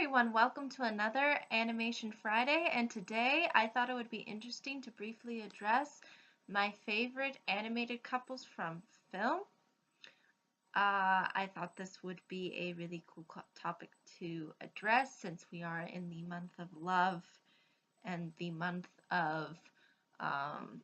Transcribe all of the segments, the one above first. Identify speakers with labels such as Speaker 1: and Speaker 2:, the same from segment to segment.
Speaker 1: everyone, welcome to another Animation Friday, and today I thought it would be interesting to briefly address my favorite animated couples from film. I thought this would be a really cool topic to address since we are in the month of love and the month of um,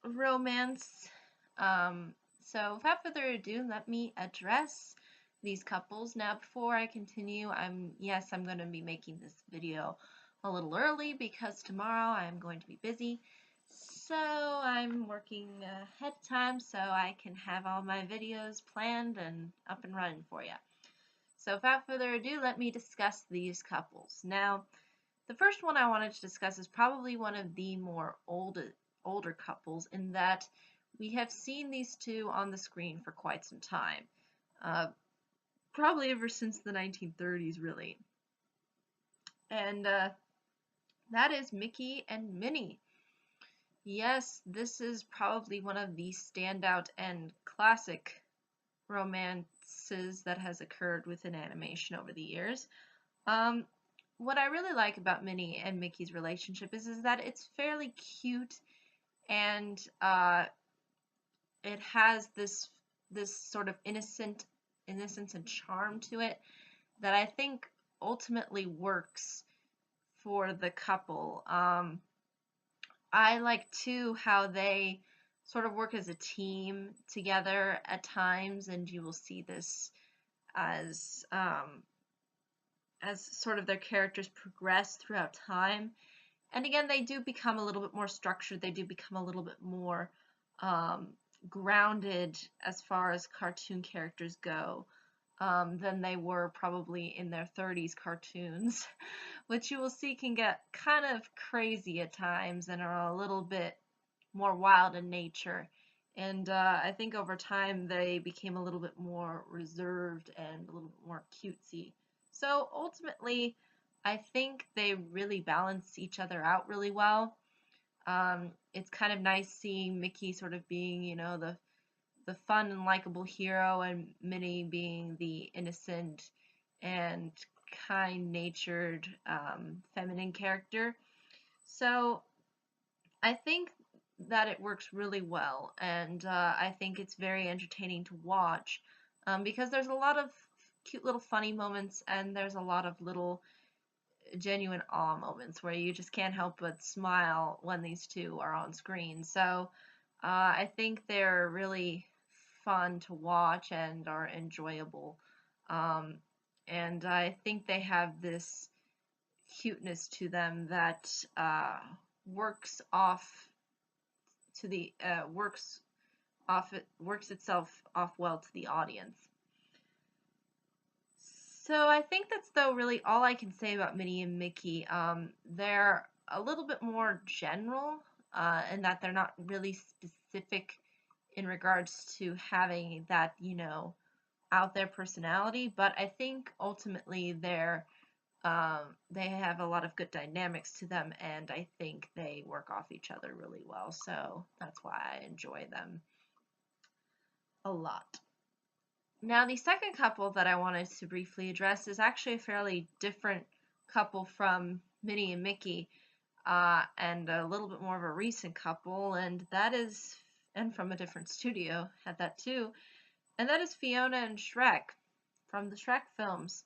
Speaker 1: romance. So without further ado, let me address these couples. Now, before I continue, I'm going to be making this video a little early because tomorrow I'm going to be busy. So I'm working ahead of time so I can have all my videos planned and up and running for you. So without further ado, let me discuss these couples. Now, the first one I wanted to discuss is probably one of the more older couples in that we have seen these two on the screen for quite some time. Probably ever since the 1930s, really. And that is Mickey and Minnie. Yes, this is probably one of the standout and classic romances that has occurred within animation over the years. What I really like about Minnie and Mickey's relationship is that it's fairly cute and it has this sort of innocence and charm to it that I think ultimately works for the couple. I like too how they sort of work as a team together at times, and you will see this as sort of their characters progress throughout time. And again, they do become a little bit more structured. They do become a little bit more grounded as far as cartoon characters go than they were probably in their 30s cartoons, which you will see can get kind of crazy at times and are a little bit more wild in nature. And I think over time they became a little bit more reserved and a little bit more cutesy. So ultimately, I think they really balance each other out really well. It's kind of nice seeing Mickey sort of being, you know, the fun and likable hero, and Minnie being the innocent and kind-natured feminine character. So I think that it works really well, and I think it's very entertaining to watch because there's a lot of cute little funny moments, and there's a lot of little genuine awe moments where you just can't help but smile when these two are on screen. So I think they're really fun to watch and are enjoyable. Um, and I think they have this cuteness to them that works off to the works itself off well to the audience. So I think that's though really all I can say about Minnie and Mickey. They're a little bit more general in that they're not really specific in regards to having that, you know, out there personality, but I think ultimately they have a lot of good dynamics to them, and I think they work off each other really well, so that's why I enjoy them a lot. Now, the second couple that I wanted to briefly address is actually a fairly different couple from Minnie and Mickey, and a little bit more of a recent couple, and from a different studio at that too, and that is Fiona and Shrek from the Shrek films.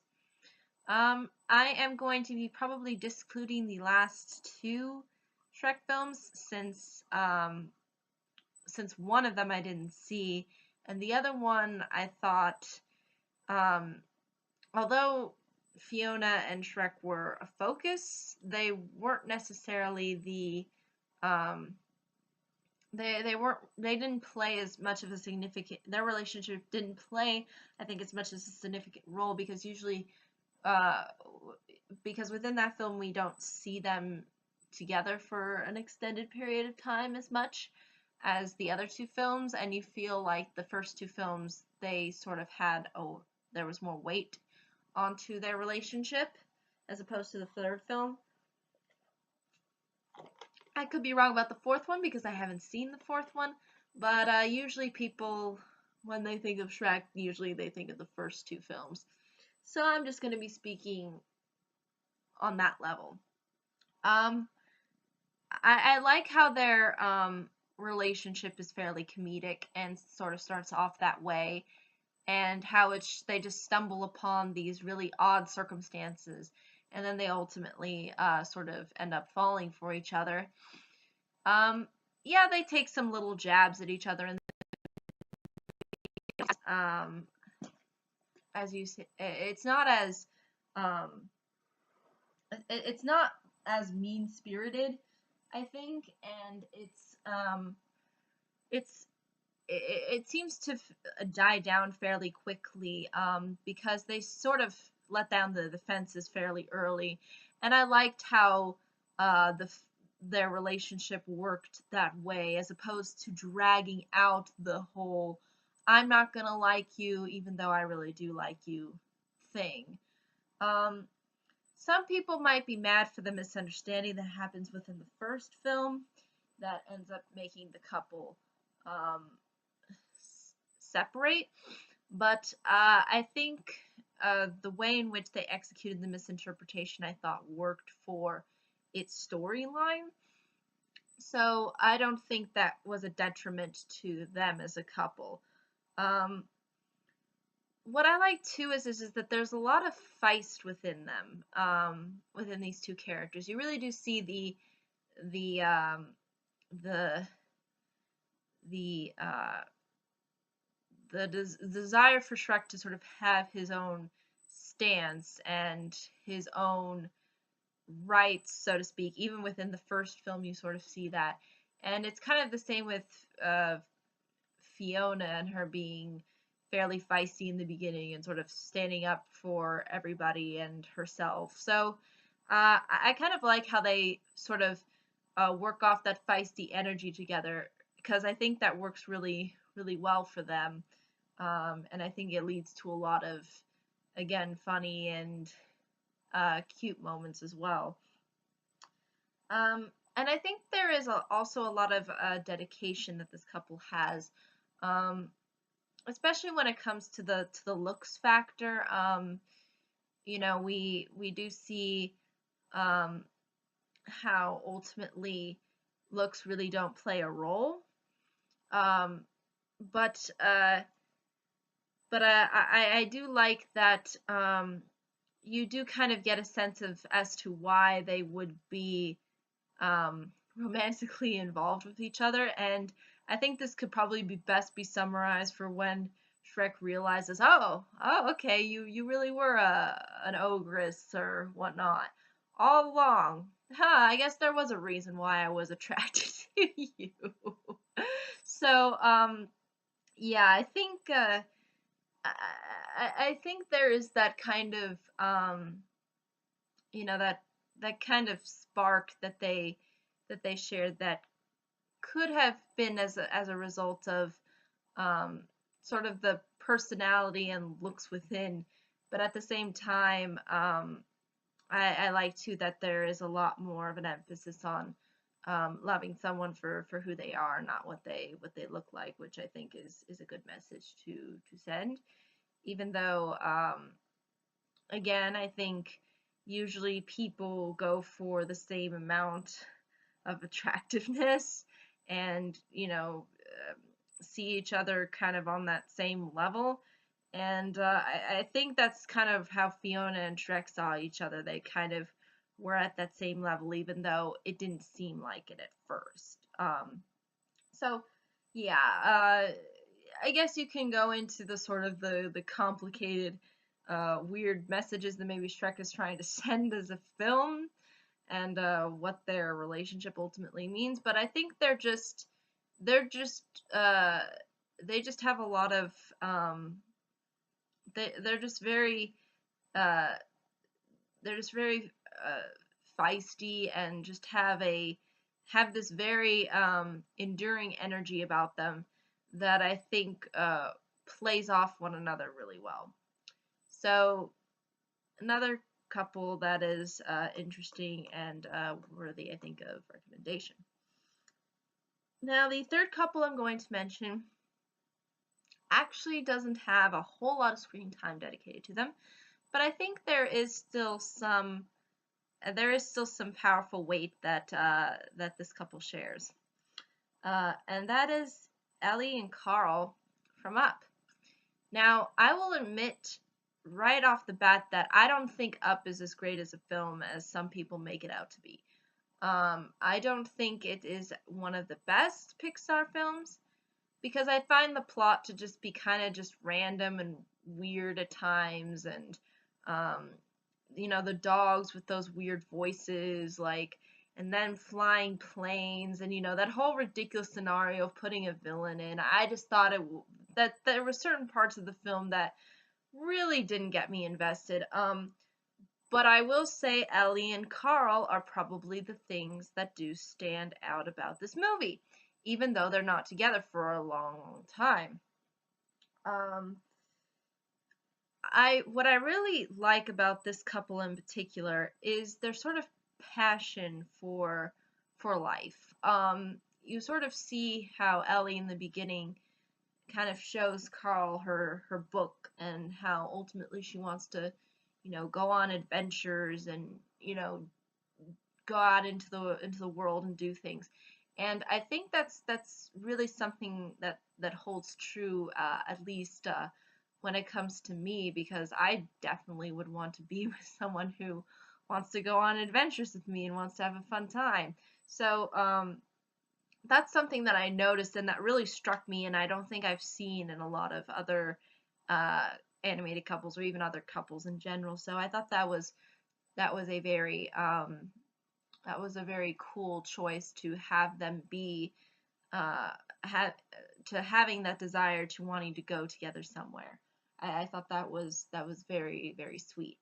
Speaker 1: I am going to be probably discluding the last two Shrek films since one of them I didn't see, and the other one I thought, although Fiona and Shrek were a focus, they weren't necessarily the they didn't play as much of a significant, their relationship didn't play, I think, as much as a significant role, because usually because within that film we don't see them together for an extended period of time as much as the other two films, and you feel like the first two films they sort of had, there was more weight onto their relationship as opposed to the third film. I could be wrong about the fourth one because I haven't seen the fourth one, but usually people, when they think of Shrek, usually they think of the first two films. So I'm just going to be speaking on that level. Um, I like how their relationship is fairly comedic and sort of starts off that way, and how they just stumble upon these really odd circumstances, and then they ultimately sort of end up falling for each other. Um, yeah, they take some little jabs at each other, and um, as you say, um, it's not as mean spirited, I think, and it's it seems to die down fairly quickly, because they sort of let down the fences fairly early, and I liked how their relationship worked that way, as opposed to dragging out the whole "I'm not gonna like you even though I really do like you" thing. Um, some people might be mad for the misunderstanding that happens within the first film that ends up making the couple um, separate, but I think the way in which they executed the misinterpretation, I thought, worked for its storyline. So I don't think that was a detriment to them as a couple. Um, what I like too is that there's a lot of feist within them, within these two characters. You really do see the the the desire for Shrek to sort of have his own stance and his own rights, so to speak. Even within the first film, you sort of see that, and it's kind of the same with Fiona and her being fairly feisty in the beginning and sort of standing up for everybody and herself. So I kind of like how they sort of work off that feisty energy together, because I think that works really, really well for them. And I think it leads to a lot of, again, funny and cute moments as well. And I think there is also a lot of dedication that this couple has, um, especially when it comes to the looks factor. We do see um, how ultimately looks really don't play a role. Um, but I do like that you do kind of get a sense of as to why they would be romantically involved with each other, and I think this could probably be summarized for when Shrek realizes, oh, okay, you really were an ogress or whatnot all along. I guess there was a reason why I was attracted to you. So, yeah, I think there is that kind of that kind of spark that they shared that could have been as a result of um, sort of the personality and looks within, but at the same time, I like too that there is a lot more of an emphasis on loving someone for who they are, not what they look like, which I think is a good message to send. Even though, again, I think usually people go for the same amount of attractiveness, and see each other kind of on that same level, and I think that's kind of how Fiona and Shrek saw each other. They kind of were at that same level, even though it didn't seem like it at first. So yeah, I guess you can go into the sort of the complicated weird messages that maybe Shrek is trying to send as a film, and what their relationship ultimately means. But I think they're just uh, they just have a lot of they're just very uh, they're just very feisty, and just have this very enduring energy about them that I think plays off one another really well. So another couple that is interesting and worthy, I think, of recommendation. Now, the third couple I'm going to mention actually doesn't have a whole lot of screen time dedicated to them, but I think there is still some powerful weight that this couple shares, and that is Ellie and Carl from Up. Now, I will admit right off the bat that I don't think Up is as great as a film as some people make it out to be. I don't think it is one of the best Pixar films because I find the plot to just be kind of just random and weird at times, and um, the dogs with those weird voices, like, and then flying planes, and that whole ridiculous scenario of putting a villain in. I just thought that there were certain parts of the film that really didn't get me invested. But I will say Ellie and Carl are probably the things that do stand out about this movie, even though they're not together for a long, long time. Um, what I really like about this couple in particular is their sort of passion for life. You sort of see how Ellie in the beginning kind of shows Carl her book and how ultimately she wants to, go on adventures and, go out into the world and do things. And I think that's really something that holds true, at least when it comes to me, because I definitely would want to be with someone who wants to go on adventures with me and wants to have a fun time. So that's something that I noticed and that really struck me, and I don't think I've seen in a lot of other uh, animated couples or even other couples in general. So I thought that was a very cool choice to have them be uh, have to having that desire to wanting to go together somewhere. I thought that was very, very sweet.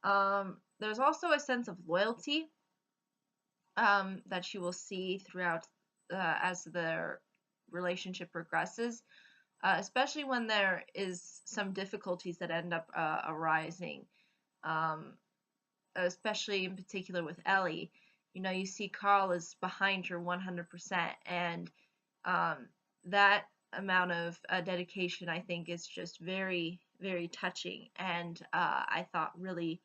Speaker 1: There's also a sense of loyalty that you will see throughout as their relationship progresses, especially when there is some difficulties that end up arising, um, especially in particular with Ellie. You see Carl is behind her 100%, and um, that amount of dedication, I think, is just very, very touching, and I thought really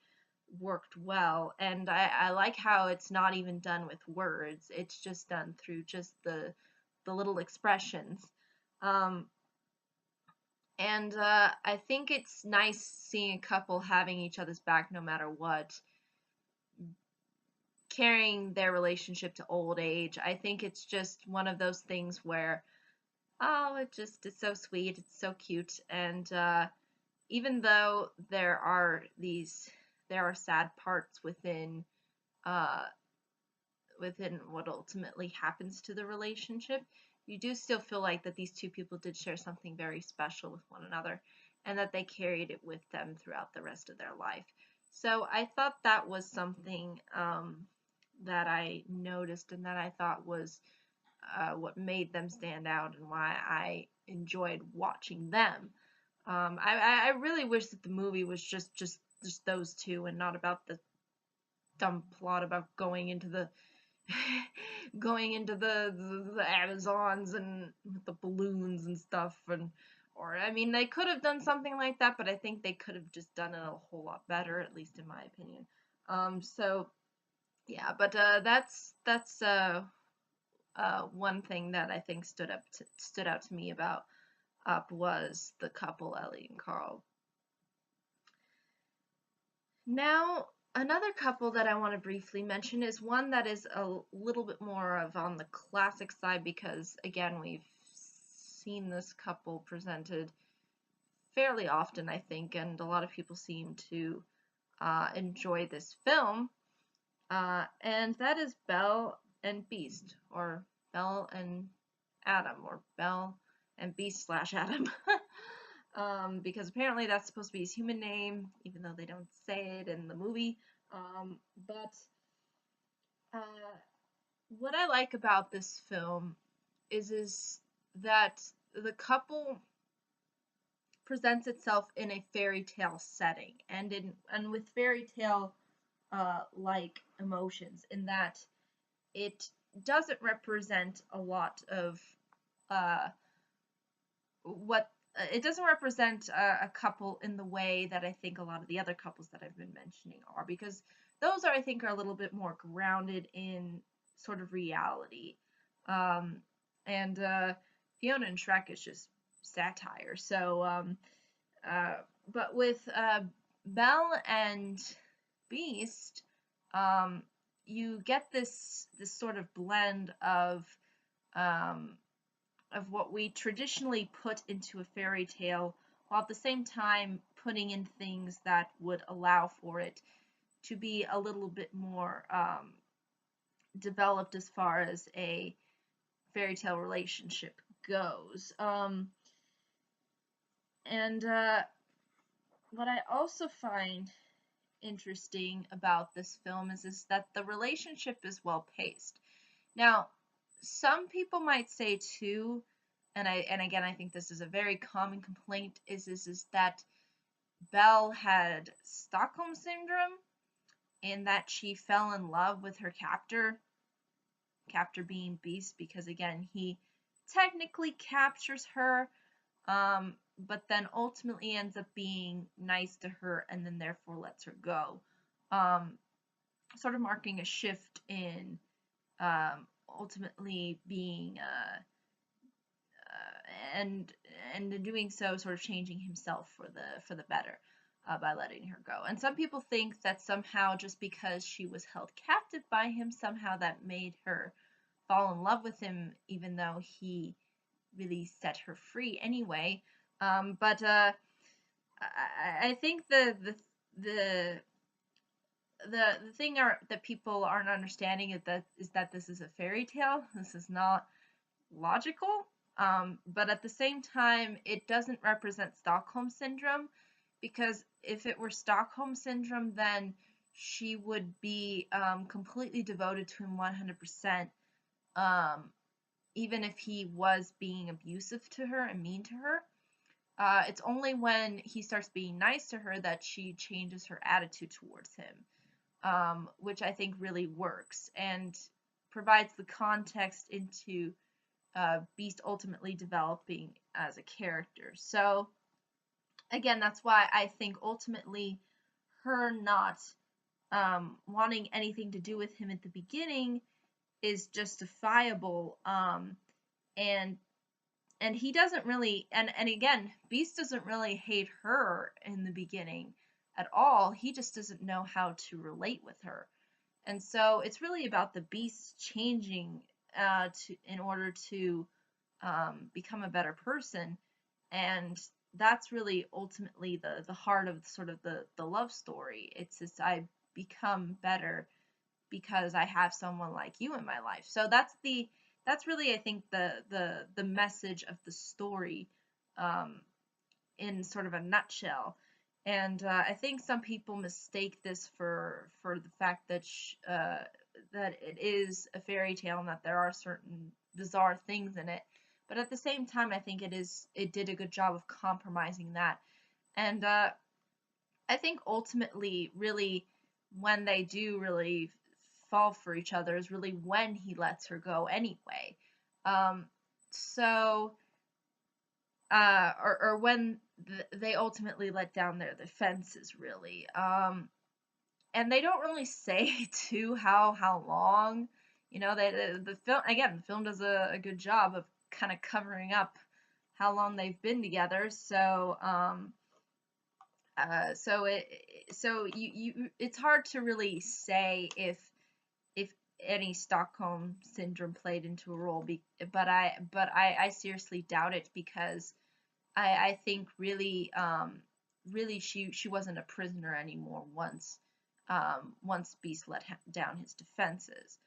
Speaker 1: worked well. And I like how it's not even done with words, it's just done through just the little expressions. Um, and I think it's nice seeing a couple having each other's back no matter what, carrying their relationship to old age. I think it's just one of those things where, oh, it's so sweet, it's so cute, and even though there are sad parts uh, within what ultimately happens to the relationship, you do still feel like that these two people did share something very special with one another, and that they carried it with them throughout the rest of their life. So I thought that was something that I noticed and that I thought was what made them stand out and why I enjoyed watching them. I really wish that the movie was just those two and not about the dumb plot about going into the going into the Amazons and with the balloons and stuff. And or I mean they could have done something like that, but I think they could have just done it a whole lot better, at least in my opinion. So yeah, but that's one thing that I think stood out to me about Up was the couple Ellie and Carl. Now, another couple that I want to briefly mention is one that is a little bit more of on the classic side because, again, we've seen this couple presented fairly often, I think, and a lot of people seem to enjoy this film, and that is Belle and Beast, or Belle and Adam, or Belle and Beast slash Adam. Because apparently that's supposed to be his human name, even though they don't say it in the movie. But uh, what I like about this film is that the couple presents itself in a fairy tale setting and with fairy tale like emotions, in that it doesn't represent a lot of uh, what it doesn't represent a couple in the way that I think a lot of the other couples that I've been mentioning are, because those are, I think, are a little bit more grounded in sort of reality. Um, and Fiona and Shrek is just satire. So, uh, but with Belle and Beast, um, you get this sort of blend um, of what we traditionally put into a fairy tale, while at the same time putting in things that would allow for it to be a little bit more developed as far as a fairy tale relationship goes. And what I also find interesting about this film is that the relationship is well paced. Now, some people might say too, and again I think this is a very common complaint, is that Belle had Stockholm syndrome, in that she fell in love with her captor being Beast, because again he technically captures her, but then ultimately ends up being nice to her and then therefore lets her go. Sort of marking a shift in ultimately being and in doing so sort of changing himself for the better by letting her go. And some people think that somehow just because she was held captive by him, somehow that made her fall in love with him, even though he really set her free anyway. But I think the the thing that people aren't understanding is that this is a fairy tale. This is not logical. But at the same time, it doesn't represent Stockholm syndrome, because if it were Stockholm syndrome, then she would be completely devoted to him 100%, even if he was being abusive to her and mean to her. It's only when he starts being nice to her that she changes her attitude towards him, which I think really works and provides the context into Beast ultimately developing as a character. So again, that's why I think ultimately her not wanting anything to do with him at the beginning is justifiable. And he doesn't really, and again, Beast doesn't really hate her in the beginning at all. He just doesn't know how to relate with her. And so it's really about the Beast changing in order to become a better person. And that's really ultimately the heart of sort of the love story. It's this: I become better because I have someone like you in my life. So that's really, I think, the message of the story, in sort of a nutshell. And I think some people mistake this for the fact that that it is a fairy tale and that there are certain bizarre things in it. But at the same time, I think it did a good job of compromising that. And I think ultimately, really, when they do really fall for each other is really when he lets her go anyway. Um, so, or when they ultimately let down their defenses, really. And they don't really say too how long. You know, the film, again, the film does a good job of kind of covering up how long they've been together. So, so it's hard to really say if any Stockholm syndrome played into a role, but I seriously doubt it, because I think really really she wasn't a prisoner anymore once Beast let down his defenses.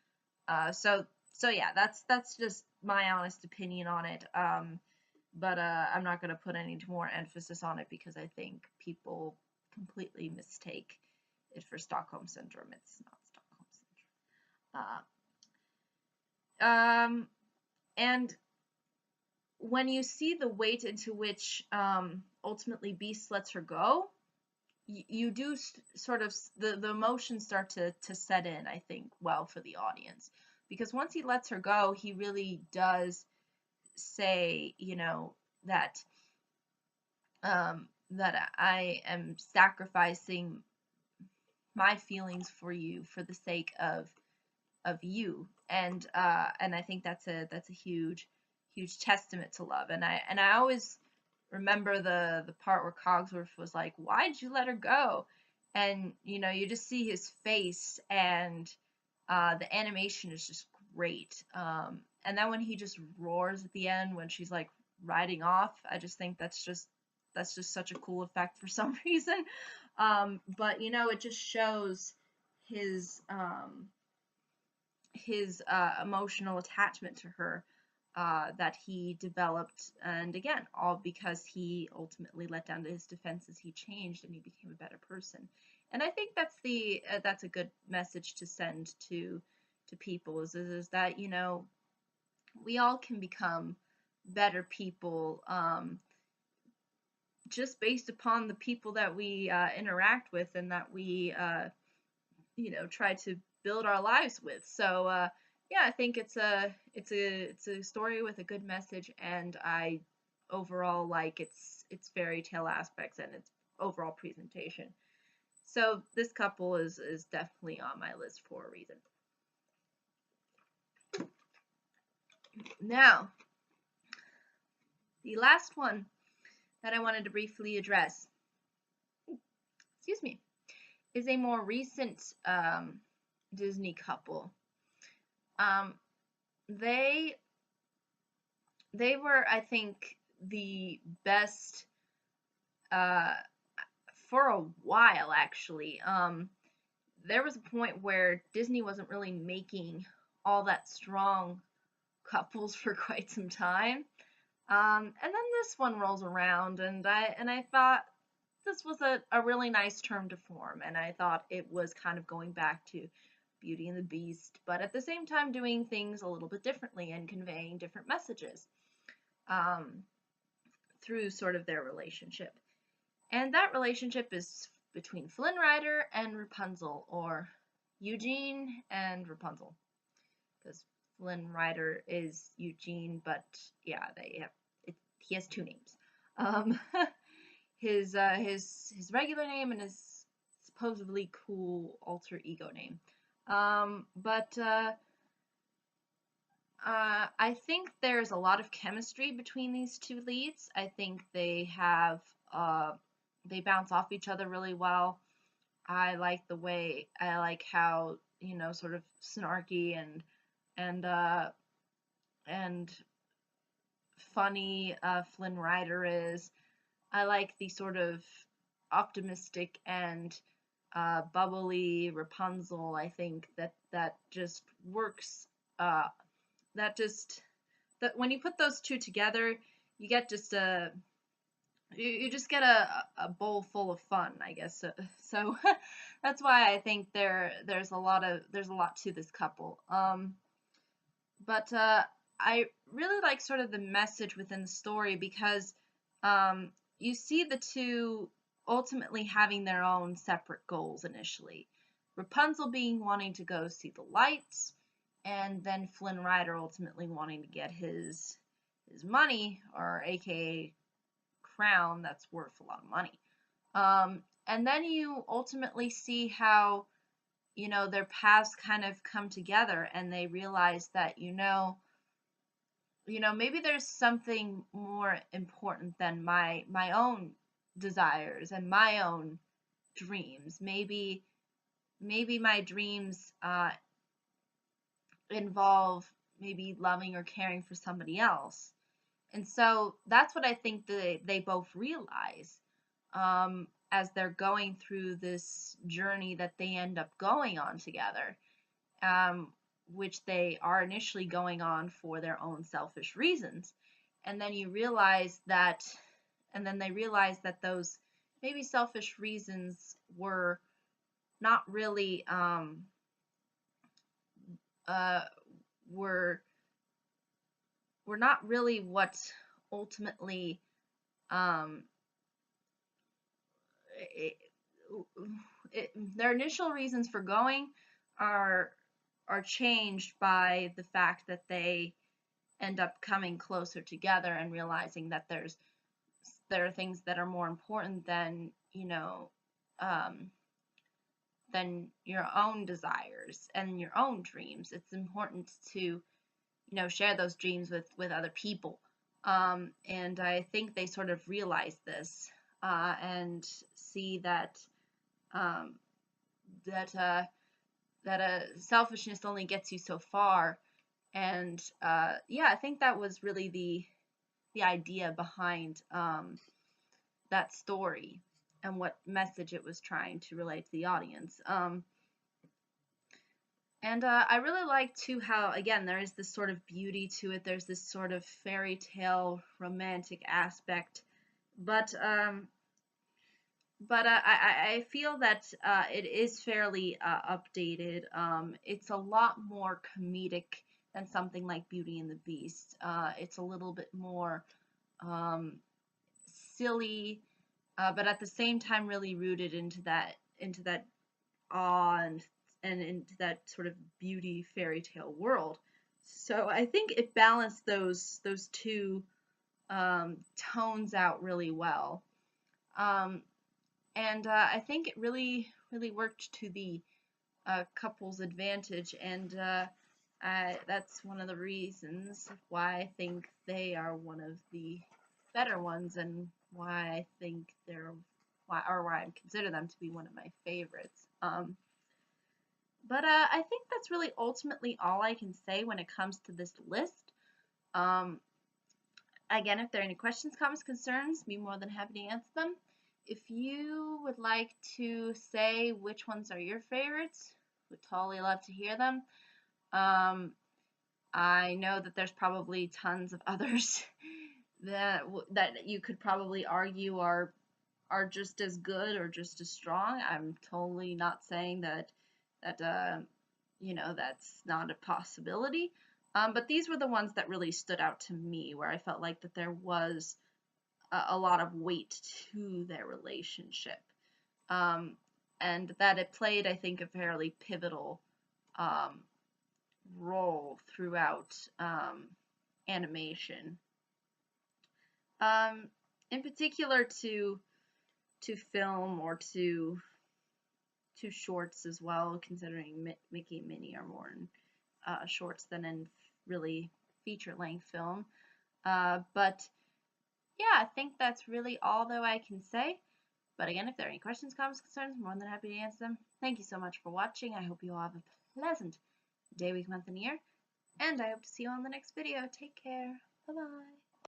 Speaker 1: So yeah, that's just my honest opinion on it. But I'm not gonna put any more emphasis on it, because I think people completely mistake it for Stockholm syndrome. It's not Stockholm syndrome. And when you see the weight into which ultimately Beast lets her go, you do sort of, the emotions start to set in, I think, well, for the audience, because once he lets her go, he really does say, you know, that that I am sacrificing my feelings for you for the sake of you, and I think that's a huge testament to love. And I always remember the part where Cogsworth was like, "Why'd you let her go?" And you just see his face, and the animation is just great. And then when he just roars at the end when she's like riding off, I just think that's just such a cool effect for some reason. But it just shows his emotional attachment to her that he developed, and again, all because he ultimately let down to his defenses. He changed and he became a better person. And I think that's a good message to send to people is that we all can become better people, just based upon the people that we interact with and that we try to build our lives with. So yeah, I think it's a story with a good message, and I overall like its fairy tale aspects and its overall presentation. So this couple is definitely on my list for a reason. Now, the last one that I wanted to briefly address, excuse me, is a more recent Disney couple. Um, they they were, I think, the best uh, for a while, actually. There was a point where Disney wasn't really making all that strong couples for quite some time. And then this one rolls around, and I thought this was a really nice term to form, and I thought it was kind of going back to Beauty and the Beast, but at the same time doing things a little bit differently and conveying different messages um, through sort of their relationship. And that relationship is between Flynn Rider and Rapunzel, or Eugene and Rapunzel, because Flynn Rider is Eugene, but yeah, he has two names. Um, his regular name and his supposedly cool alter ego name. But I think there's a lot of chemistry between these two leads. I think they bounce off each other really well. I like how sort of snarky and and funny Flynn Rider is. I like the sort of optimistic and bubbly Rapunzel. I think that just works. Uh, that just that when you put those two together, you get just you just get a bowl full of fun, I guess. So that's why I think there's a lot to this couple. But I really like sort of the message within the story because you see the two ultimately having their own separate goals initially. Rapunzel being wanting to go see the lights, and then Flynn Rider ultimately wanting to get his money, or AKA crown, that's worth a lot of money. And then you ultimately see how their paths kind of come together, and they realize that maybe there's something more important than my own desires and my own dreams. Maybe my dreams involve maybe loving or caring for somebody else. And so that's what I think they both realize as they're going through this journey that they end up going on together, which they are initially going on for their own selfish reasons. And then they realize that those maybe selfish reasons were not really uh, were not really what ultimately um, it, their initial reasons for going are changed by the fact that they end up coming closer together and realizing that there are things that are more important than, than your own desires and your own dreams. It's important to, share those dreams with other people. And I think they sort of realize this, and see that, um, that selfishness only gets you so far. And yeah, I think that was really the idea behind, that story and what message it was trying to relate to the audience. And I really like too how, again, there is this sort of beauty to it. There's this sort of fairy tale romantic aspect, but I feel that it is fairly updated. It's a lot more comedic than something like Beauty and the Beast. It's a little bit more um, silly, but at the same time really rooted into that awe and into that sort of beauty fairy tale world. So I think it balanced those two tones out really well. Um, and I think it really worked to the couple's advantage, and that's one of the reasons why I think they are one of the better ones, and why I think why I consider them to be one of my favorites. But I think that's really ultimately all I can say when it comes to this list. Um, Again, if there are any questions, comments, concerns, be more than happy to answer them. If you would like to say which ones are your favorites, would totally love to hear them. I know that there's probably tons of others that you could probably argue are just as good or just as strong. I'm totally not saying that that's not a possibility. But these were the ones that really stood out to me, where I felt like that there was a lot of weight to their relationship, and that it played, I think, a fairly pivotal um, role throughout animation. Um, in particular to film, or to shorts as well, considering Mickey and Minnie are more in shorts than in really feature-length film. But yeah, I think that's really all that I can say. But again, if there are any questions, comments, concerns, I'm more than happy to answer them. Thank you so much for watching. I hope you all have a pleasant day, week, month, and year. And I hope to see you on the next video. Take care. Bye-bye.